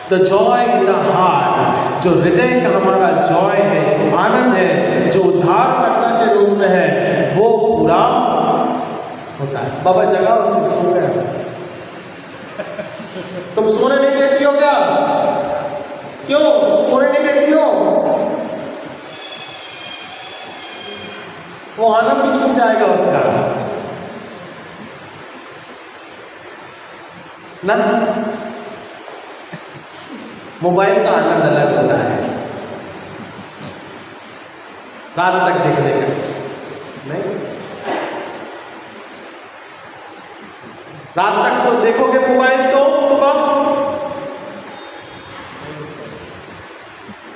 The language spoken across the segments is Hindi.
The joy in the heart, जो हृदय का हमारा जॉय है, जो आनंद है, जो उद्धारकर्ता के रूप में है, वो पूरा होता है। बाबा जगाओ, सो गया, तुम सोने नहीं देती हो क्या? क्यों सोने नहीं देती हो? वो आनंद भी छूट जाएगा उसका ना। मोबाइल का आनंद अलग होता है, रात तक देखने का नहीं, रात तक देखोगे मोबाइल तो सुबह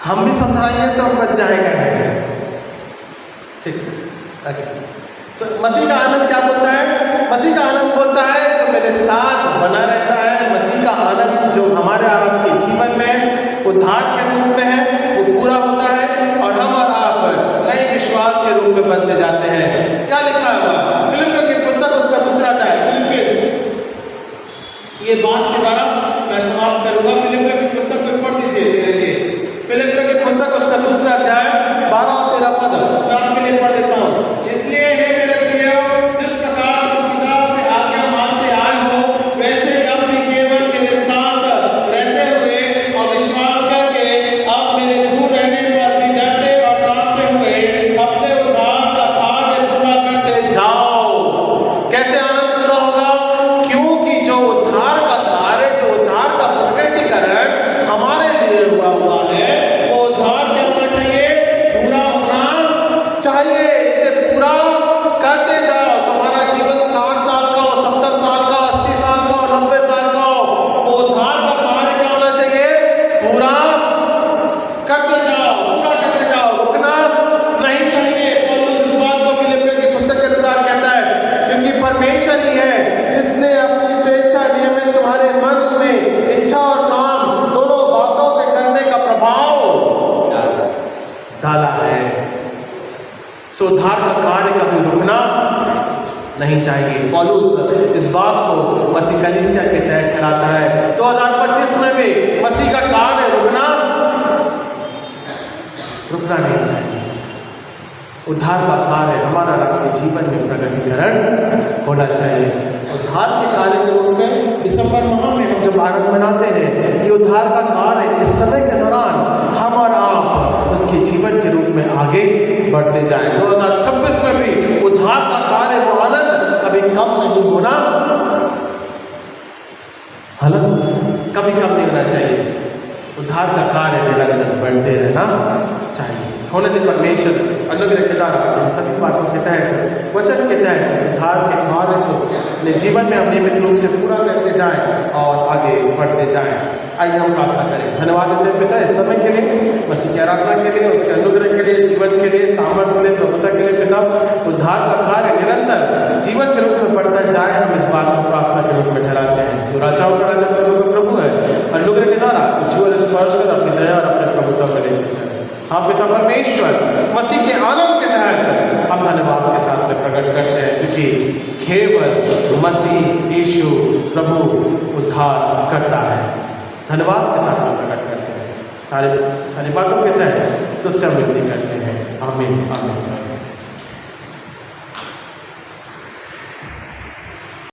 हम भी समझाएंगे तो हम बच जाएगा नहीं। ठीक है, मसीह का आनंद क्या बोलता है? मसीह का आनंद बोलता है जो मेरे साथ बना रहता है। मसीह का आनंद जो हमारे आराम के जीवन में उद्धार के रूप में है, वो पूरा होता है और हम और आप नए विश्वास के रूप में बनते जाते हैं। क्या लिखा है फिलिपियों की पुस्तक, उसका दूसरा अध्याय, फिलिपियंस, ये बात के द्वारा मैं समाप्त करूंगा। फिलिपियों की पुस्तक में पढ़ दीजिए मेरे लिए, फिलिपियों की पुस्तक उसका दूसरा अध्याय 12 और 13 पद मैं आपके लिए पढ़ देता हूँ। इसलिए हे मेरे प्रियो, जिस प्रकार तुम सदा से आज्ञा मानते आए हो, वैसे अब भी केवल मेरे साथ रहते हुए और विश्वास करके अब मेरे दूर रहने पर भी डरते और कांपते हुए अपने उद्धार का कार्य पूरा करते जाओ। कैसे आनंद पूरा होगा? क्योंकि जो उद्धार का कार्य, जो उद्धार का प्रकटीकरण हमारे लिए हुआ है, वो उद्धार क्या होना चाहिए? पूरा होना चाहिए। इसे पूरा करते जाओ। तुम्हारा जीवन 60 साल का हो, 70 साल का, 80 साल का हो, 90 साल का हो, वो उद्धार का कार्य क्या होना चाहिए? पूरा करते जाओ, पूरा करते जाओ, रुकना नहीं चाहिए। पौलुस इस बात को फिलिपियों की पुस्तक के अनुसार कहता है, क्योंकि परमेश्वर ही है जिसने अपनी स्वेच्छा नियमित तुम्हारे मन में इच्छा और काम दोनों बातों के करने का प्रभाव डाला है। सो उद्धार का कार्य कभी रुकना नहीं चाहिए। पौलुस इस बात को मसीह कलीसिया के तहत कराता है। 2025 में भी मसीह का कार्य रुकना नहीं चाहिए। उद्धार का कार्य हमारा अपने जीवन में प्रगतिकरण होना चाहिए। उद्धार के कार्य के रूप में दिसंबर माह में हम जब आनंद मनाते हैं, ये उद्धार का कार्य इस समय के दौरान हम और आप उसके जीवन के रूप में आगे बढ़ते जाएं। 2026 में भी उद्धार का कार्य, वो आनंद कभी कम नहीं होना, कभी कम नहीं होना चाहिए। उद्धार का कार्य निरंतर बढ़ते रहना चाहिए। होने दे परमेश्वर अनुग्रह के द्वारा इन सभी बातों के तहत, वचन के तहत उद्धार के कार्य को अपने जीवन में हम नियमित रूप से पूरा करते जाएं और आगे बढ़ते जाएं। आइए हम प्रार्थना करें। धन्यवाद देते हैं पिता इस समय के लिए, मसीह की आराधना के लिए, उसके अनुग्रह के लिए, जीवन के लिए, सामर्थ्य के लिए, प्रभुता के लिए। पिता, उद्धार का कार्य निरंतर जीवन के रूप में बढ़ता जाए, हम इस बात को प्रार्थना के रूप में ठहराते हैं। जो राजाओं का राजा, प्रभु का प्रभु है, अनुग्रह के द्वारा उज्ज्वल स्पर्श कर अपनी दया और अपने प्रभुता में लेते चले। हाँ पिता परमेश्वर, मसीह के आनंद के तहत हम धन्यवाद के साथ में प्रकट करते हैं, क्योंकि केवल मसीह यीशु प्रभु उद्धार करता है। धन्यवाद के साथ हम प्रकट करते हैं, सारी बातों के तहत तुझसे हम विनती करते हैं। आमीन, आमीन।